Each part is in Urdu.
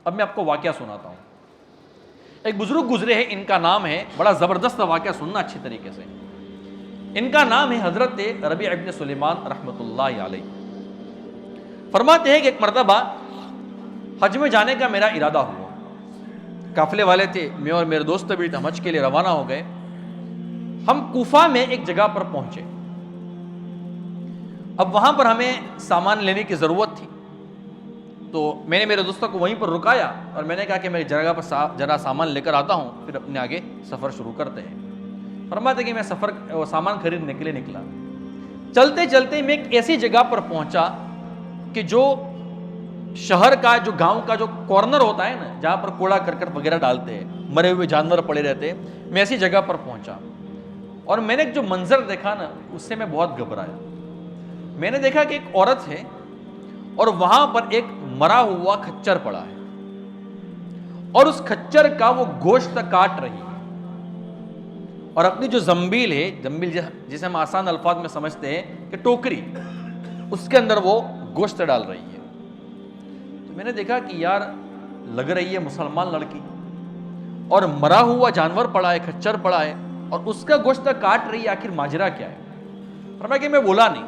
اب میں آپ کو واقعہ سناتا ہوں. ایک بزرگ گزرے ہیں, ان کا نام ہے, بڑا زبردست واقعہ سننا اچھی طریقے سے. ان کا نام ہے حضرت ربیع ابن سلیمان رحمۃ اللہ علیہ. فرماتے ہیں کہ ایک مرتبہ حج میں جانے کا میرا ارادہ ہوا. قافلے والے تھے, میں اور میرے دوست بھی ہم حج کے لیے روانہ ہو گئے. ہم کوفہ میں ایک جگہ پر پہنچے. اب وہاں پر ہمیں سامان لینے کی ضرورت تھی, تو میں نے میرے دوستوں کو وہیں پر رکایا اور میں نے کہا کہ میں جگہ پر ذرا سامان لے کر آتا ہوں, پھر اپنے آگے سفر شروع کرتے ہیں. فرماتے کہ میں سامان خریدنے کے لیے نکلا. چلتے چلتے میں ایک ایسی جگہ پر پہنچا کہ جو شہر کا, جو گاؤں کا جو کارنر ہوتا ہے نا, جہاں پر کوڑا کرکٹ وغیرہ ڈالتے ہیں, مرے ہوئے جانور پڑے رہتے ہیں, میں ایسی جگہ پر پہنچا. اور میں نے جو منظر دیکھا نا, اس سے میں بہت گھبرایا. میں نے دیکھا کہ ایک عورت ہے اور وہاں پر ایک مرا ہوا کھچر پڑا ہے, اور اس کھچر کا وہ گوشت کاٹ رہی ہے, اور اپنی جو زنبیل ہے, زنبیل جسے ہم آسان الفاظ میں سمجھتے ہیں کہ ٹوکری, اس کے اندر وہ گوشت ڈال رہی ہے. تو میں نے دیکھا کہ یار لگ رہی ہے مسلمان لڑکی, اور مرا ہوا جانور پڑا ہے, کھچر پڑا ہے, اور اس کا گوشت کاٹ رہی ہے, آخر ماجرا کیا ہے؟ فرمایا کہ میں بولا نہیں,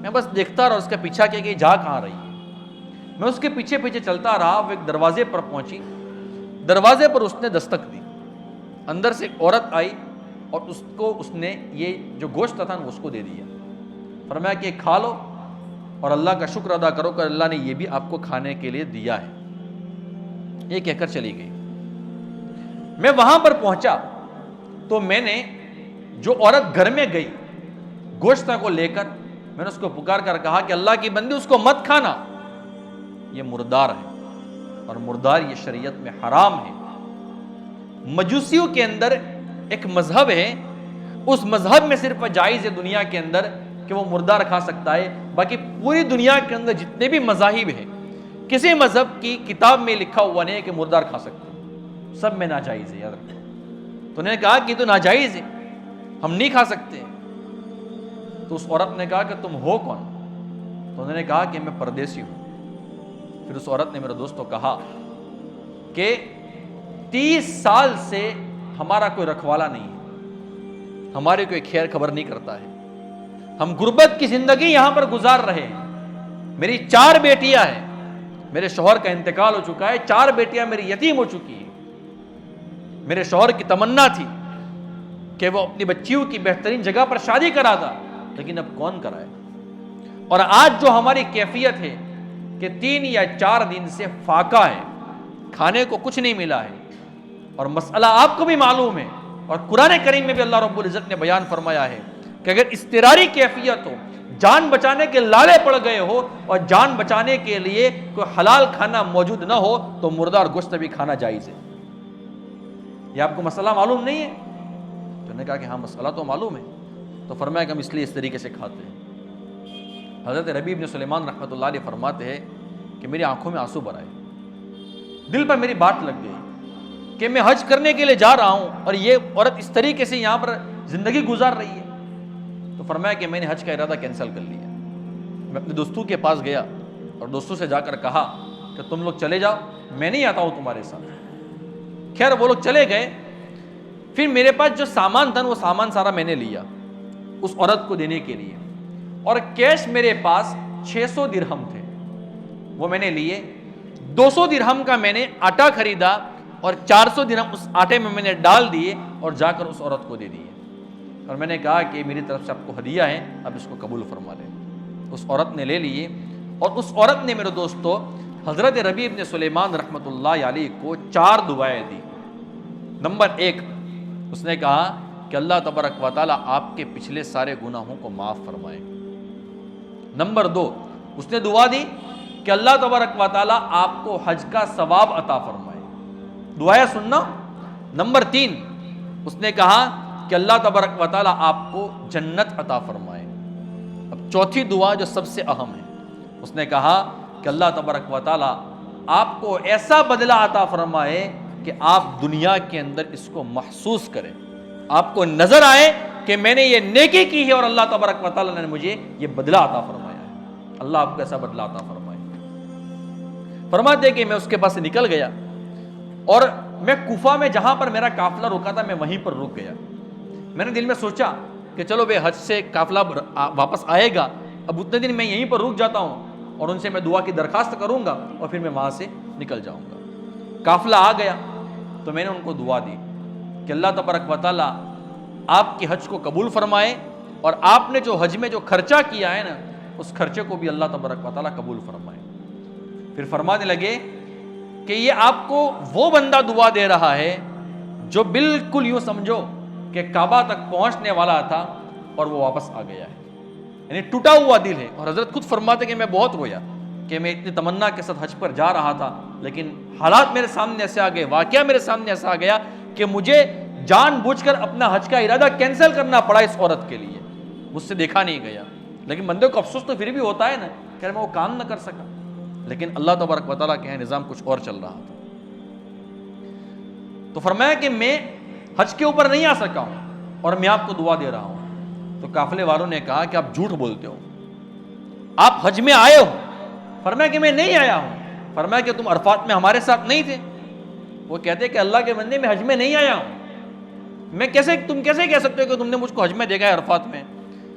میں بس دیکھتا رہا اس کا پیچھا کیا کہ جا کہاں رہی ہے. میں اس کے پیچھے پیچھے چلتا رہا. وہ ایک دروازے پر پہنچی, دروازے پر اس نے دستک دی. اندر سے ایک عورت آئی اور اس نے یہ جو گوشت تھا نا اس کو دے دیا. فرمایا کہ کھا لو اور اللہ کا شکر ادا کرو کہ اللہ نے یہ بھی آپ کو کھانے کے لیے دیا ہے. یہ کہہ کر چلی گئی. میں وہاں پر پہنچا تو میں نے جو عورت گھر میں گئی گوشت کو لے کر, میں نے اس کو پکار کر کہا کہ اللہ کی بندی اس کو مت کھانا, یہ مردار ہے اور مردار یہ شریعت میں حرام ہے. مجوسیوں کے اندر ایک مذہب ہے, اس مذہب میں صرف جائز ہے دنیا کے اندر کہ وہ مردار کھا سکتا ہے. باقی پوری دنیا کے اندر جتنے بھی مذاہب ہیں, کسی مذہب کی کتاب میں لکھا ہوا نہیں ہے کہ مردار کھا سکتے, سب میں ناجائز ہے. یاد رکھو. تو نے کہا کہ تو ناجائز ہے, ہم نہیں کھا سکتے. تو اس عورت نے کہا کہ تم ہو کون؟ تو انہوں نے کہا کہ میں پردیسی ہوں. پھر اس عورت نے میرے دوست کو کہا کہ 30 سال سے ہمارا کوئی رکھوالا نہیں ہے, ہماری کوئی خیر خبر نہیں کرتا ہے, ہم غربت کی زندگی یہاں پر گزار رہے ہیں. میری 4 بیٹیاں ہیں, میرے شوہر کا انتقال ہو چکا ہے, 4 بیٹیاں میری یتیم ہو چکی ہیں. میرے شوہر کی تمنا تھی کہ وہ اپنی بچیوں کی بہترین جگہ پر شادی کرا تھا, لیکن اب کون کرائے. اور آج جو ہماری کیفیت ہے کہ 3 یا 4 دن سے فاقہ ہے, کھانے کو کچھ نہیں ملا ہے. اور مسئلہ آپ کو بھی معلوم ہے, اور قرآن کریم میں بھی اللہ رب العزت نے بیان فرمایا ہے کہ اگر اضطراری کیفیت ہو, جان بچانے کے لالے پڑ گئے ہو, اور جان بچانے کے لیے کوئی حلال کھانا موجود نہ ہو, تو مردار گوشت بھی کھانا جائز ہے. یہ آپ کو مسئلہ معلوم نہیں ہے؟ تو انہوں نے کہا کہ ہاں مسئلہ تو معلوم ہے. تو فرمایا کہ ہم اس لیے اس طریقے سے کھاتے ہیں. حضرت ربیع ابن سلیمان رحمۃ اللہ علیہ فرماتے ہیں کہ میری آنکھوں میں آنسو بھر آئے, دل پر میری بات لگ گئی کہ میں حج کرنے کے لیے جا رہا ہوں اور یہ عورت اس طریقے سے یہاں پر زندگی گزار رہی ہے. تو فرمایا کہ میں نے حج کا ارادہ کینسل کر لیا. میں اپنے دوستوں کے پاس گیا اور دوستوں سے جا کر کہا کہ تم لوگ چلے جاؤ, میں نہیں آتا ہوں تمہارے ساتھ. خیر وہ لوگ چلے گئے. پھر میرے پاس جو سامان تھا وہ سامان سارا میں نے لیا اس عورت کو دینے کے لیے, اور کیش میرے پاس 600 درہم تھے, وہ میں نے لیے. 200 درہم کا میں نے آٹا خریدا اور 400 درہم اس آٹے میں نے ڈال دیے اور جا کر اس عورت کو دے دیے. اور میں نے کہا کہ میری طرف سے آپ کو ہدیہ ہے, اب اس کو قبول فرما لیں. اس عورت نے لے لیے, اور اس عورت نے میرے دوستو حضرت ربیع ابن سلیمان رحمۃ اللہ علیہ کو 4 دعائیں دی. نمبر 1, اس نے کہا کہ اللہ تبارک و تعالیٰ آپ کے پچھلے سارے گناہوں کو معاف فرمائے. نمبر 2, اس نے دعا دی کہ اللہ تبارک و تعالیٰ آپ کو حج کا ثواب عطا فرمائے. دعائیں سننا. نمبر 3, اس نے کہا کہ اللہ تبارک و تعالیٰ آپ کو جنت عطا فرمائے. اب چوتھی دعا جو سب سے اہم ہے, اس نے کہا کہ اللہ تبارک و تعالیٰ آپ کو ایسا بدلہ عطا فرمائے کہ آپ دنیا کے اندر اس کو محسوس کریں, آپ کو نظر آئے کہ میں نے یہ نیکی کی ہے اور اللہ تبارک و تعالیٰ نے مجھے یہ بدلہ عطا فرمایا ہے. اللہ آپ کو ایسا بدلہ عطا فرمائے. فرماتے ہیں کہ میں اس کے پاس سے نکل گیا اور میں کوفہ میں جہاں پر میرا قافلہ رکا تھا میں وہیں پر رک گیا. میں نے دل میں سوچا کہ چلو بے حج سے قافلہ واپس آئے گا, اب اتنے دن میں یہیں پر رک جاتا ہوں اور ان سے میں دعا کی درخواست کروں گا اور پھر میں وہاں سے نکل جاؤں گا. قافلہ آ گیا تو میں نے ان کو دعا دی کہ اللہ تبارک و تعالیٰ آپ کی حج کو قبول فرمائے اور آپ نے جو حج میں جو خرچہ کیا ہے نا اس خرچے کو بھی اللہ تبارک و تعالیٰ قبول فرمائے. پھر فرمانے لگے کہ یہ آپ کو وہ بندہ دعا دے رہا ہے جو بالکل یوں سمجھو کہ کعبہ تک پہنچنے والا تھا اور وہ واپس آ گیا ہے, یعنی ٹوٹا ہوا دل ہے. اور حضرت خود فرماتے کہ میں بہت رویا کہ میں اتنی تمنا کے ساتھ حج پر جا رہا تھا لیکن حالات میرے سامنے ایسے آ گئے, واقعہ میرے سامنے ایسا آ گیا کہ مجھے جان بوجھ کر اپنا حج کا ارادہ کینسل کرنا پڑا اس عورت کے لیے, مجھ سے دیکھا نہیں گیا. لیکن بندے کو افسوس تو پھر بھی ہوتا ہے نا کہ میں وہ کام نہ کر سکا, لیکن اللہ تبارک و تعالیٰ کے یہاں نظام کچھ اور چل رہا تھا. تو فرمایا کہ میں حج کے اوپر نہیں آ سکا ہوں اور میں آپ کو دعا دے رہا ہوں. تو قافلے والوں نے کہا کہ آپ جھوٹ بولتے ہو, آپ حج میں آئے ہو. فرمایا کہ میں نہیں آیا ہوں. فرمایا کہ تم عرفات میں ہمارے ساتھ نہیں تھے. وہ کہتے کہ اللہ کے بندے میں حج میں نہیں آیا ہوں, تم کیسے کہہ سکتے ہو کہ تم نے مجھ کو حج میں دیکھا ہے عرفات میں.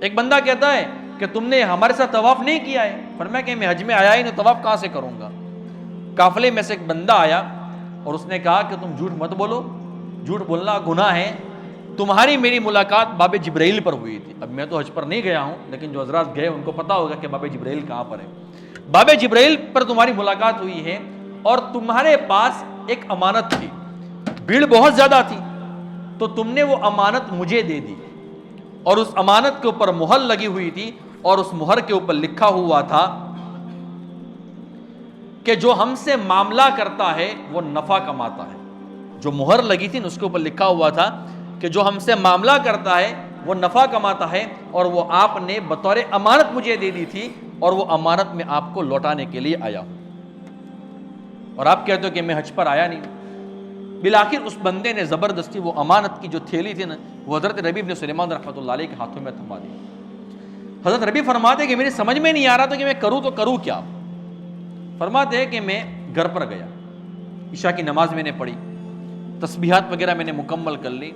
ایک بندہ کہتا ہے کہ تم نے ہمارے ساتھ طواف نہیں کیا ہے. فرمایا کہ میں حج میں آیا ہی نہیں, طواف کہاں سے کروں گا. قافلے میں سے ایک بندہ آیا اور اس نے کہا کہ تم جھوٹ مت بولو, جھوٹ بولنا گناہ ہے. تمہاری میری ملاقات باب جبرائیل پر ہوئی تھی. اب میں تو حج پر نہیں گیا ہوں لیکن جو حضرات گئے ان کو پتا ہوگا کہ باب جبرائیل کہاں پر ہے. باب جبرائیل پر تمہاری ملاقات ہوئی ہے اور تمہارے پاس ایک امانت تھی, بھیڑ بہت زیادہ تھی, تو تم نے وہ امانت مجھے دے دی اور اس امانت کے اوپر مہر لگی ہوئی تھی اور اس مہر کے اوپر لکھا ہوا تھا کہ جو ہم سے معاملہ کرتا ہے وہ نفع کماتا ہے. جو مہر لگی تھی اس کے اوپر لکھا ہوا تھا کہ جو ہم سے معاملہ کرتا ہے وہ نفع کماتا ہے, اور وہ آپ نے بطور امانت مجھے دے دی تھی اور وہ امانت میں آپ کو لوٹانے کے لیے آیا ہوں. اور آپ کہتے ہو کہ میں حج پر آیا نہیں. بالآخر اس بندے نے زبردستی وہ امانت کی جو تھیلی تھی نا وہ حضرت ربیع بن سلیمان رحمۃ اللہ علیہ کے ہاتھوں میں تھما دی. حضرت ربیع فرماتے کہ میری سمجھ میں نہیں آ رہا تھا کہ میں کروں تو کروں کیا. فرماتے ہیں کہ میں گھر پر گیا, عشاء کی نماز میں نے پڑھی, تسبیحات وغیرہ میں نے مکمل کر لی.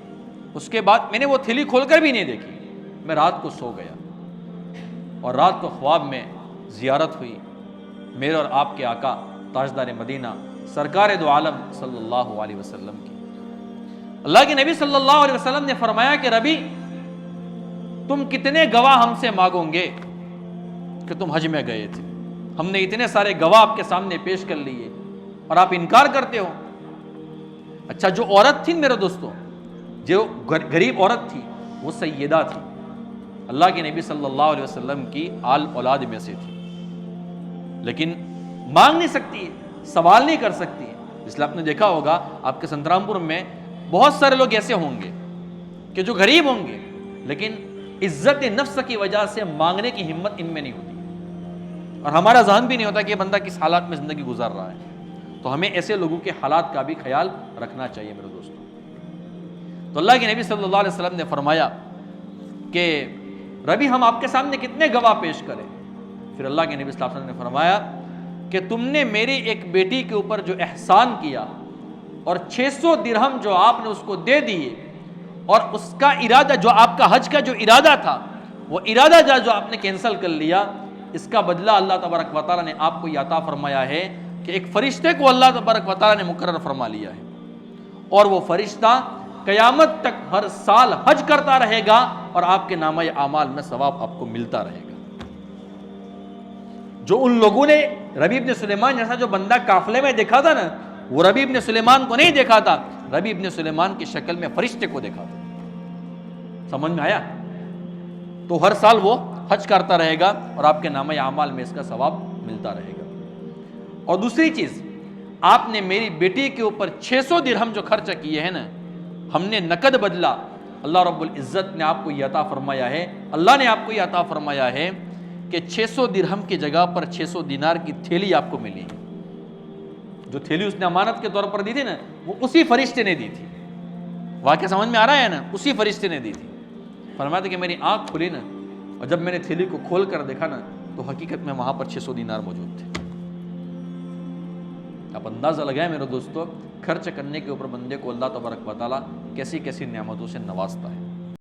اس کے بعد میں نے وہ تھیلی کھول کر بھی نہیں دیکھی. میں رات کو سو گیا اور رات کو خواب میں زیارت ہوئی میرے اور آپ کے آقا تاجدار مدینہ سرکار دو عالم صلی اللہ علیہ وسلم کی. اللہ کے نبی صلی اللہ علیہ وسلم نے فرمایا کہ ربی تم کتنے گواہ ہم سے مانگو گے کہ تم حج میں گئے تھے. ہم نے اتنے سارے گواہ آپ کے سامنے پیش کر لیے اور آپ انکار کرتے ہو. اچھا جو عورت تھی میرے دوستوں, جو غریب عورت تھی وہ سیدہ تھی, اللہ کے نبی صلی اللہ علیہ وسلم کی آل اولاد میں سے تھی, لیکن مانگ نہیں سکتی ہے, سوال نہیں کر سکتی ہے. اس لیے آپ نے دیکھا ہوگا آپ کے سنترام پور میں بہت سارے لوگ ایسے ہوں گے کہ جو غریب ہوں گے لیکن عزت نفس کی وجہ سے مانگنے کی ہمت ان میں نہیں ہوتی, اور ہمارا ذہن بھی نہیں ہوتا کہ یہ بندہ کس حالات میں زندگی گزار رہا ہے. تو ہمیں ایسے لوگوں کے حالات کا بھی خیال رکھنا چاہیے میرے دوستوں. تو اللہ کے نبی صلی اللہ علیہ وسلم نے فرمایا کہ ربی ہم آپ کے سامنے کتنے گواہ پیش کریں. پھر اللہ کے نبی صلی اللہ علیہ وسلم نے فرمایا کہ تم نے میری ایک بیٹی کے اوپر جو احسان کیا اور 600 درہم جو آپ نے اس کو دے دیے, اور اس کا ارادہ جو آپ کا حج کا جو ارادہ تھا وہ ارادہ جو آپ نے کینسل کر لیا, اس کا بدلہ اللہ تبارک و تعالیٰ نے آپ کو یہ عطا فرمایا ہے کہ ایک فرشتے کو اللہ تبارک و تعالیٰ نے مقرر فرما لیا ہے, اور وہ فرشتہ قیامت تک ہر سال حج کرتا رہے گا اور آپ کے نامہ اعمال میں ثواب آپ کو ملتا رہے گا. جو ان لوگوں نے ربیع بن سلیمان جیسا جو بندہ قافلے میں دیکھا تھا نا, وہ ربیع بن سلیمان کو نہیں دیکھا تھا, ربیع بن سلیمان کی شکل میں فرشتے کو دیکھا تھا. سمجھ میں آیا؟ تو ہر سال وہ حج کرتا رہے گا اور آپ کے نامہ اعمال میں اس کا ثواب ملتا رہے گا. اور دوسری چیز, آپ نے میری بیٹی کے اوپر 600 درہم جو خرچہ کیے ہیں نا, ہم نے نقد بدلہ اللہ رب العزت نے آپ کو یہ عطا فرمایا ہے. اللہ نے آپ کو یہ عطا فرمایا ہے کہ 600 درہم کی جگہ پر 600 دینار کی تھیلی آپ کو ملی. جو تھیلی اس نے امانت کے طور پر دی تھی نا, وہ اسی فرشتے نے دی تھی. واقعہ سمجھ میں آ رہا ہے نا؟ اسی فرشتے نے دی تھی. فرمایا تھا کہ میری آنکھ کھلی نا, اور جب میں نے تھیلی کو کھول کر دیکھا نا تو حقیقت میں وہاں پر 600 دینار موجود تھے. آپ اندازہ لگائیں میرے دوستو، خرچ کرنے کے اوپر بندے کو اللہ تبارک و تعالیٰ کیسی کیسی نعمتوں سے نوازتا ہے۔